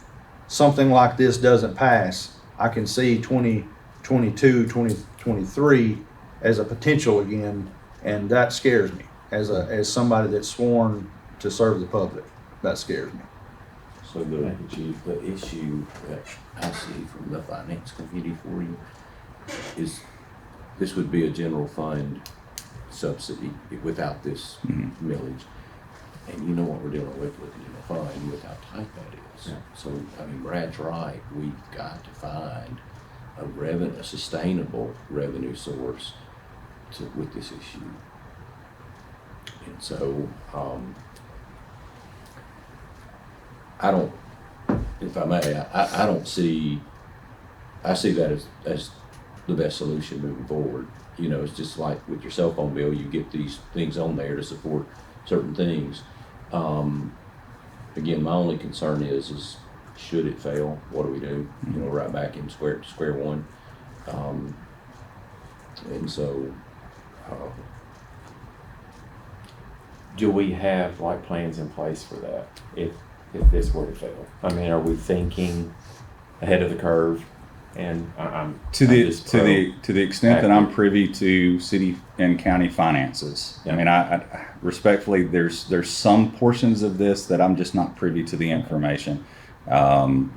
something like this doesn't pass, I can see 2022, 2023 as a potential again, and that scares me as somebody that's sworn to serve the public. That scares me. So the issue that I see from the finance committee for you is this would be a general fund subsidy without this millage. And you know what we're dealing with looking in the fund with how tight that is. Yeah. So, I mean, Brad's right. We've got to find a sustainable revenue source with this issue. And so, I don't, if I may, I don't see, I see that as the best solution moving forward. You know, it's just like with your cell phone bill, you get these things on there to support certain things. Again, my only concern is should it fail, what do we do? You know, right back in square one. And so, do we have like plans in place for that if this were to fail? I mean, are we thinking ahead of the curve? And to the extent that I'm privy to city and county finances. Yeah. I mean, I respectfully, there's some portions of this that I'm just not privy to the information. You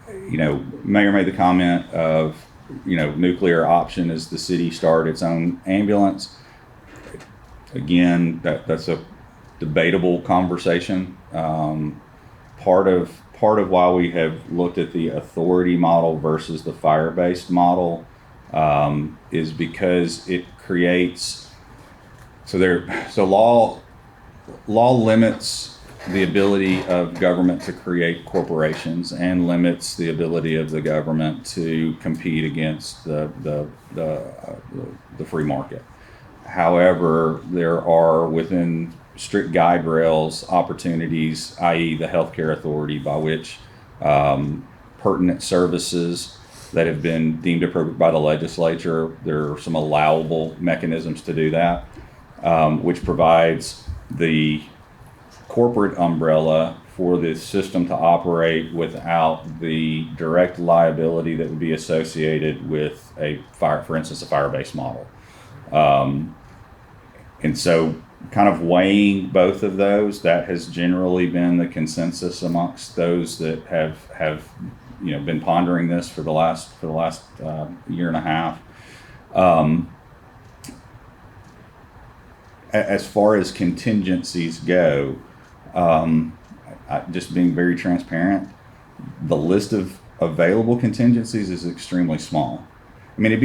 know, Mayor made the comment of, you know, nuclear option is the city start its own ambulance. Again, that's a debatable conversation. Part of why we have looked at the authority model versus the fire-based model is because it creates So law limits the ability of government to create corporations and limits the ability of the government to compete against the free market. However, there are within strict guide rails opportunities, i.e. the healthcare authority, by which pertinent services that have been deemed appropriate by the legislature, there are some allowable mechanisms to do that, which provides the corporate umbrella for the system to operate without the direct liability that would be associated with for instance, a fire-based model. And so kind of weighing both of those, that has generally been the consensus amongst those that have been pondering this for the last year and a half. As far as contingencies go, just being very transparent, the list of available contingencies is extremely small. I mean,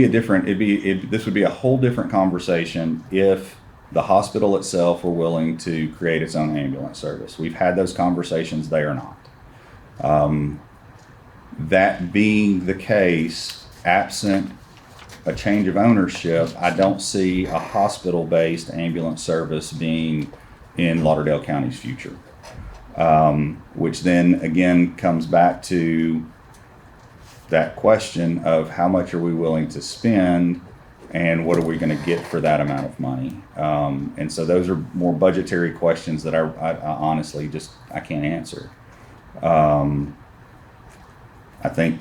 this would be a whole different conversation if the hospital itself were willing to create its own ambulance service. We've had those conversations, they are not. That being the case, absent a change of ownership, I don't see a hospital-based ambulance service being in Lauderdale County's future. Which then again comes back to that question of how much are we willing to spend and what are we going to get for that amount of money. And so those are more budgetary questions that I honestly I can't answer. I think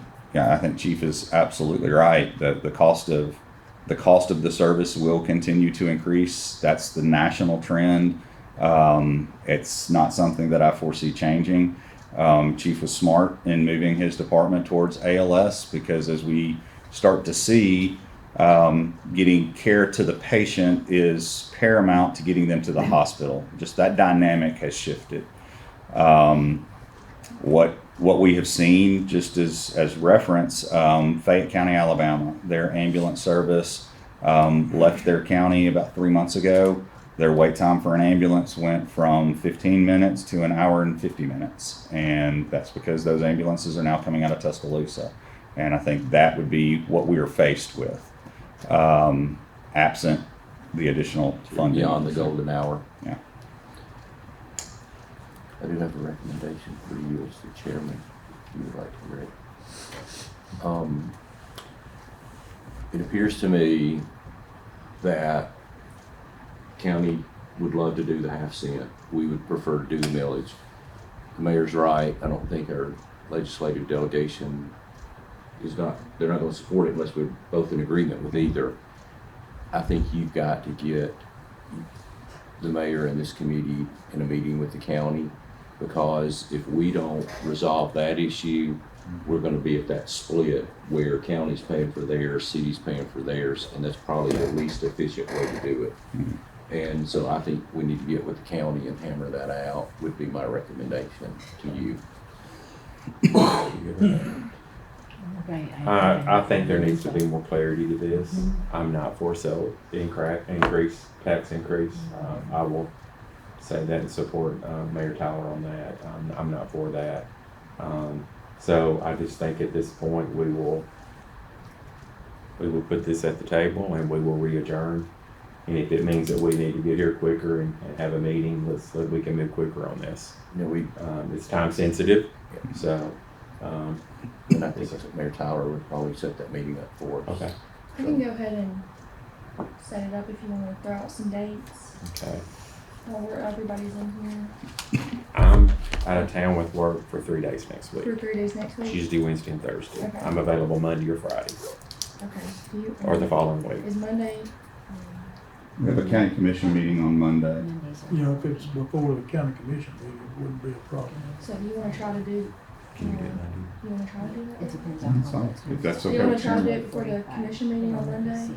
Chief is absolutely right that the cost of the service will continue to increase. That's the national trend. It's not something that I foresee changing. Chief was smart in moving his department towards ALS because as we start to see, getting care to the patient is paramount to getting them to the hospital. Just that dynamic has shifted. What we have seen, just as reference, Fayette County, Alabama, their ambulance service left their county about 3 months ago. Their wait time for an ambulance went from 15 minutes to an hour and 50 minutes. And that's because those ambulances are now coming out of Tuscaloosa. And I think that would be what we are faced with, absent the additional funding. Beyond the golden hour. Yeah. I do have a recommendation for you as the chairman, if you would like to hear it. It appears to me that county would love to do the half cent. We would prefer to do the millage. The mayor's right. I don't think our legislative delegation they're not going to support it unless we're both in agreement with either. I think you've got to get the mayor and this committee in a meeting with the county, because if we don't resolve that issue, we're going to be at that split where county's paying for theirs, city's paying for theirs, and that's probably the least efficient way to do it. Mm-hmm. And so I think we need to get with the county and hammer that out, would be my recommendation to you. I think there needs to be more clarity to this. I'm not for tax increase. I will say that and support Mayor Tyler on that. I'm not for that. So I just think at this point we will put this at the table and we will re-adjourn. And if it means that we need to get here quicker and have a meeting, we can move quicker on this. It's time sensitive, so. And I think Mayor Tyler would probably set that meeting up for us. Okay. I can go ahead and set it up if you want to throw out some dates Okay. while everybody's in here. I'm out of town with work for 3 days next week. For 3 days next week? Tuesday, Wednesday, and Thursday. Okay. I'm available Monday or Friday, Okay. or the following week. Is Monday? We have a county commission meeting on Monday. You know, if it's before the county commission meeting, it wouldn't be a problem. So do you want to try to do? Can you do it Monday? You want to try to do that? It depends That's on. fine. If that's Do okay you want with to try to do you. it before the commission meeting on Monday?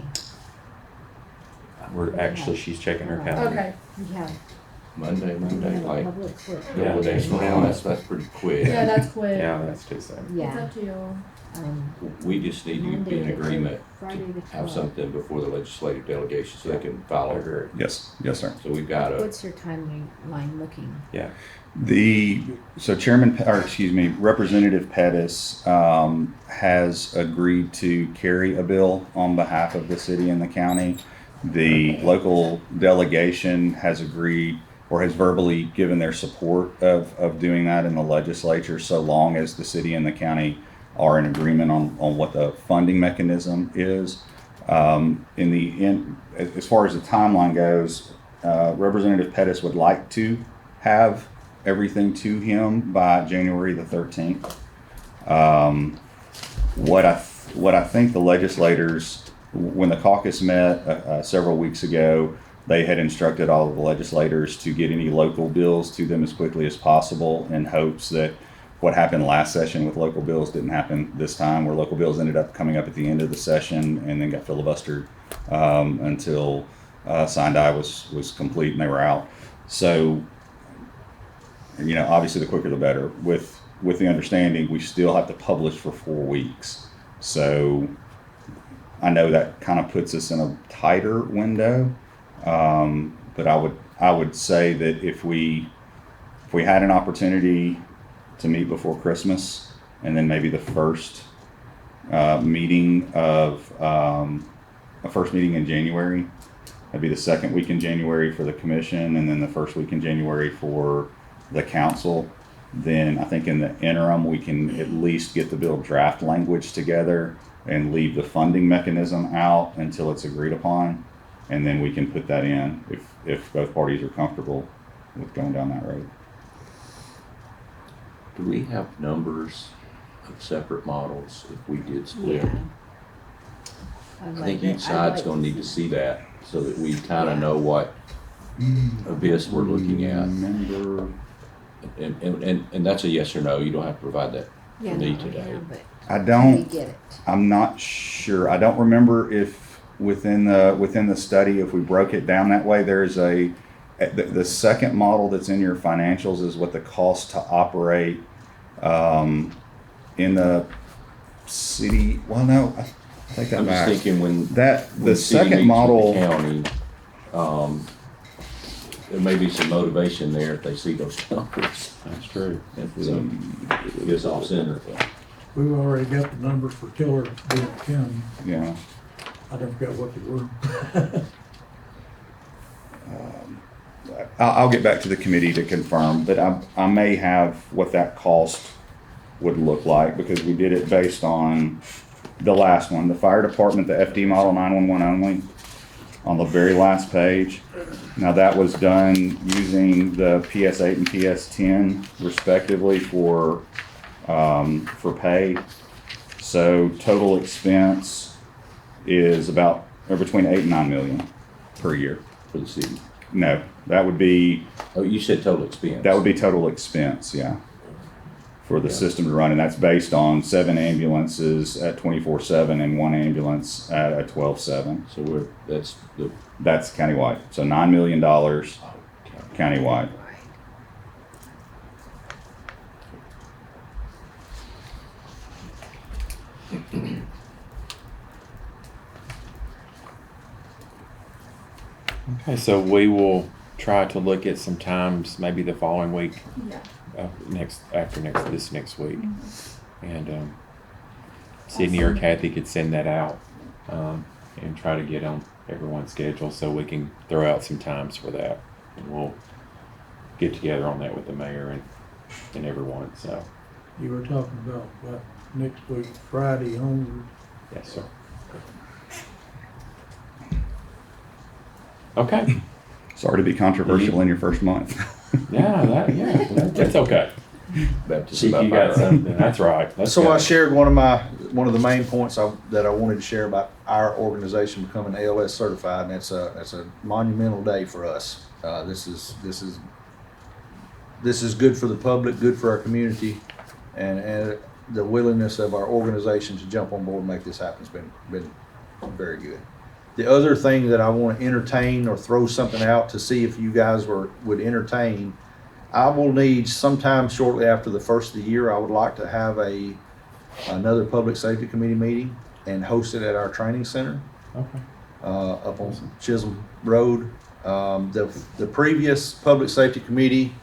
She's checking her calendar. Okay. Yeah. Monday, like, Public works. Yeah, days from now, that's pretty quick. Yeah, that's quick. Yeah, that's too soon. It's Yeah. up to y'all. We just need to be Monday in the agreement Friday the have 12th. something before the legislative delegation so they can follow. Agree. Yes, yes, sir. So we've got to, What's your timeline looking? Yeah. So Representative Pettis has agreed to carry a bill on behalf of the city and the county. The local delegation has agreed or has verbally given their support of doing that in the legislature, so long as the city and the county are in agreement on what the funding mechanism is. As far as the timeline goes, Representative Pettis would like to have everything to him by January the 13th. What I think the legislators, when the caucus met several weeks ago, they had instructed all of the legislators to get any local bills to them as quickly as possible in hopes that what happened last session with local bills didn't happen this time, where local bills ended up coming up at the end of the session and then got filibustered until sine die was complete and they were out. So, obviously the quicker the better, with the understanding we still have to publish for 4 weeks. So I know that kind of puts us in a tighter window. But I would say that if we had an opportunity to meet before Christmas, and then maybe the first meeting in January, that'd be the second week in January for the commission, and then the first week in January for the council. Then I think in the interim we can at least get the bill draft language together and leave the funding mechanism out until it's agreed upon. And then we can put that in if both parties are comfortable with going down that road. do we have numbers of separate models if we did split? Yeah. I think each side's gonna need to see that so that we kind of know what abyss we're looking at. Remember, And that's a yes or no. You don't have to provide that Yeah, for me no, today. yeah, but I we don't. get it. I'm not sure. I don't remember if within the study, if we broke it down that way. There's the second model that's in your financials is what the cost to operate in the city. Well, no, I take that I'm just back. thinking when The city second meets with model. the county, there may be some motivation there if they see those numbers. That's true. If we get us off center. We've already got the numbers for Tiller, Benton County. Yeah. I don't forget what they were. I'll get back to the committee to confirm, but I may have what that cost would look like, because we did it based on the last one, the fire department, the FD model 911 only, on the very last page. Now that was done using the PS8 and PS10 respectively for pay. So total expense is about between 8 and 9 million per year. For the city. No, that would be Oh, you said total expense. total expense, yeah, for the system to run, and that's based on 7 ambulances at 24/7 and 1 ambulance at a 12/7. So That's countywide, so $9 million countywide. Okay, so we will try to look at some times, maybe the following week, Yeah. this next week. And Sydney or Kathy could send that out and try to get on everyone's schedule so we can throw out some times for that. And we'll get together on that with the mayor and everyone, so, You were talking about next week, Friday onward. yes, sir. Okay. Sorry to be controversial in your first month. That's okay. Baptism Chief, by you got fire. something, that's right. Let's So go. I shared one of the main points that I wanted to share about our organization becoming ALS certified, and it's a monumental day for us. This is good for the public, good for our community, and the willingness of our organization to jump on board and make this happen has been very good. The other thing that I want to entertain or throw something out to see if you guys would entertain, I will need sometime shortly after the first of the year, I would like to have another public safety committee meeting and host it at our training center. Okay. Up on Chisholm Road. The previous public safety committee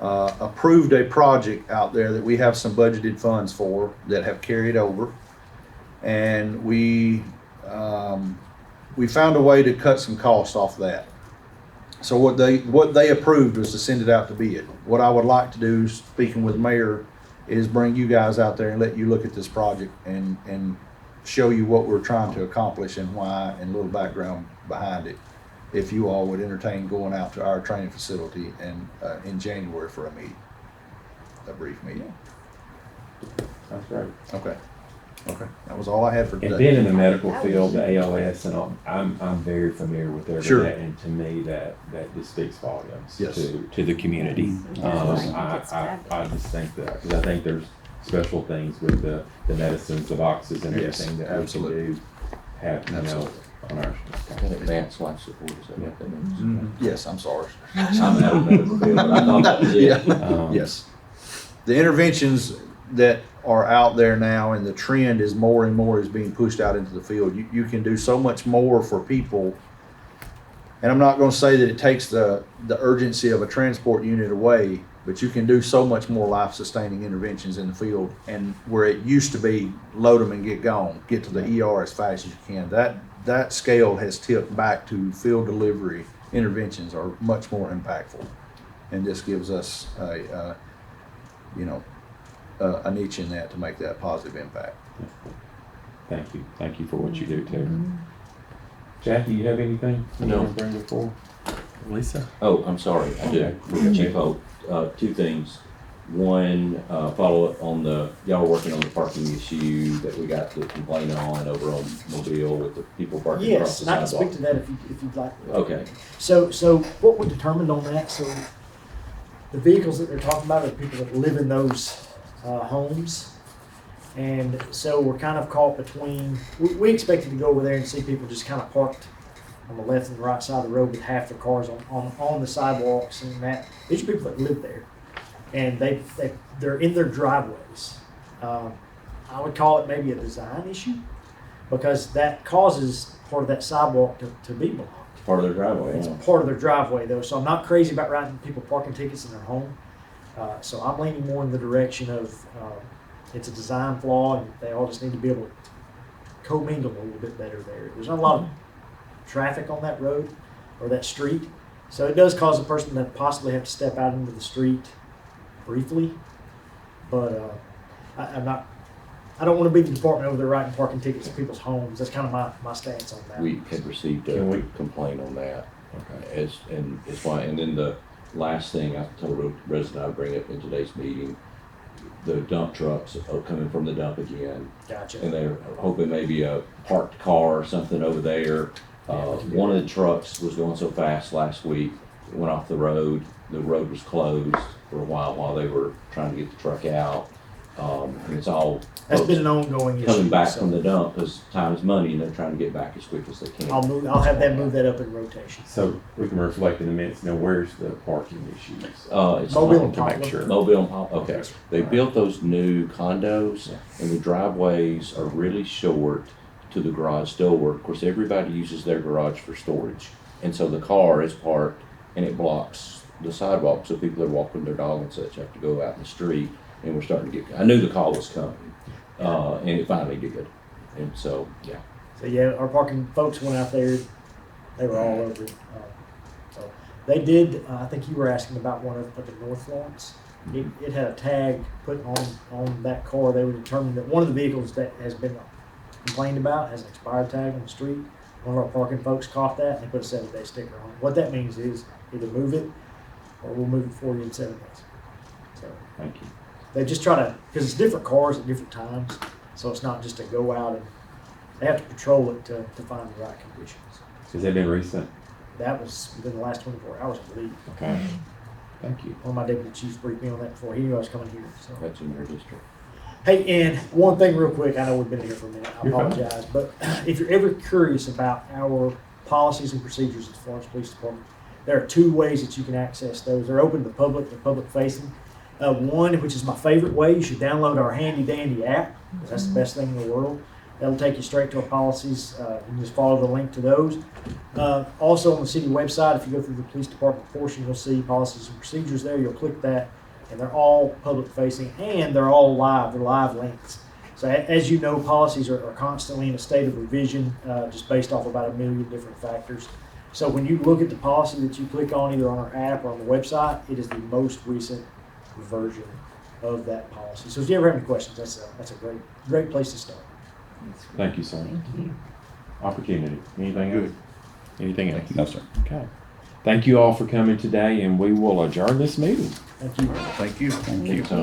approved a project out there that we have some budgeted funds for that have carried over, and we found a way to cut some costs off that. So what they approved was to send it out to bid. What I would like to do, speaking with the mayor, is bring you guys out there and let you look at this project and show you what we're trying to accomplish and why, and a little background behind it. If you all would entertain going out to our training facility and in January for a brief meeting. That's great. Okay. That was all I had for And today. being in the medical field, the ALS, and all, I'm very familiar with everything. Sure. And to me, that just speaks volumes Yes. to the community. It's I just think that, because I think there's special things with the medicines, the boxes, and Yes, everything that absolutely. we can do have, Absolutely. on our. And advanced life support, is that what that means? Mhm. Yes, I'm sorry. I'm out of medical field, but I thought that was it. Yes. The interventions that are out there now, and the trend is more and more is being pushed out into the field. You can do so much more for people. And I'm not gonna say that it takes the urgency of a transport unit away, but you can do so much more life-sustaining interventions in the field. And where it used to be load them and get gone, get to the ER as fast as you can. That scale has tipped back to field delivery interventions are much more impactful. And this gives us a niche in that to make that positive impact. Thank you for what you do too. Jackie, you have anything you No. want to bring before? Lisa? Oh, I'm sorry, I Okay. did. Chief Hope, two things. One, follow up on y'all were working on the parking issue that we got the complaint on over on Mobile with the people parking across Yes, the and I can sidewalk. speak to that if you'd like. Okay, So what we determined on that, so the vehicles that they're talking about are the people that live in those homes. And so we're kind of caught between, we expected to go over there and see people just kind of parked on the left and the right side of the road with half their cars on the sidewalks and that. These are people that live there, and they're in their driveways. I would call it maybe a design issue, because that causes part of that sidewalk to be blocked. part of their driveway, It's yeah. part of their driveway though, so I'm not crazy about writing people parking tickets in their home. So I'm leaning more in the direction of it's a design flaw, and they all just need to be able to commingle a little bit better there. There's not a lot of traffic on that road or that street, so it does cause a person to possibly have to step out into the street briefly. But I don't want to be the department over there writing parking tickets in people's homes. That's kind of my stance on that. We had received a Can we- complaint on that. Okay. And it's why, and then the last thing I told a resident I'd bring up in today's meeting, the dump trucks are coming from the dump again, Gotcha. and they're hoping maybe a parked car or something over there. One of the trucks was going so fast last week, it went off the road was closed for a while they were trying to get the truck out. And it's all That's been an ongoing issue. coming back so from the dump, because time is money, and they're trying to get back as quick as they can. I'll have them move that up in rotation. So we can reflect in a minute, where's the parking issues? It's Mobile and To make Poplar. sure. Mobile and Pop, okay. They built those new condos, Yeah. and the driveways are really short to the garage door. Of course, everybody uses their garage for storage, and so the car is parked, and it blocks the sidewalk, so people are walking their dog and such have to go out in the street, and we're starting to get, I knew the call was coming, and it finally did, and so, yeah. So yeah, our parking folks went out there. They were all over it. So they did. I think you were asking about one up in North Florence. It had a tag put on that car. They were determined that one of the vehicles that has been complained about has an expired tag on the street. One of our parking folks caught that and they put a 7-day sticker on it. What that means is either move it or we'll move it for you in 7 days. So Thank you. they just try to, because it's different cars at different times, so it's not just to go out and they have to patrol it to find the right conditions. Has that been recent? That was within the last 24 hours, I believe. Okay. Thank you. One of my deputy chiefs briefed me on that before he knew I was coming here. So That's in your district. Hey, and one thing real quick, I know we've been here for a minute, I You're fine. apologize, but if you're ever curious about our policies and procedures at the Florence Police Department, there are two ways that you can access those. They're open to the public, they're public facing. One, which is my favorite way, you should download our handy dandy app. That's the best thing in the world. That'll take you straight to our policies. You can just follow the link to those. Also on the city website, if you go through the police department portion, you'll see policies and procedures there. You'll click that, and they're all public facing, and they're all live. They're live links. So as you know, policies are constantly in a state of revision, just based off about 1 million different factors. So when you look at the policy that you click on, either on our app or on the website, it is the most recent version of that policy. So if you ever have any questions, that's a great place to start. Thank you, sir. Thank you. Opportunity. Anything else? Anything else? No, sir. Okay. Thank you all for coming today, and we will adjourn this meeting. Thank you. Thank you. Thank you. So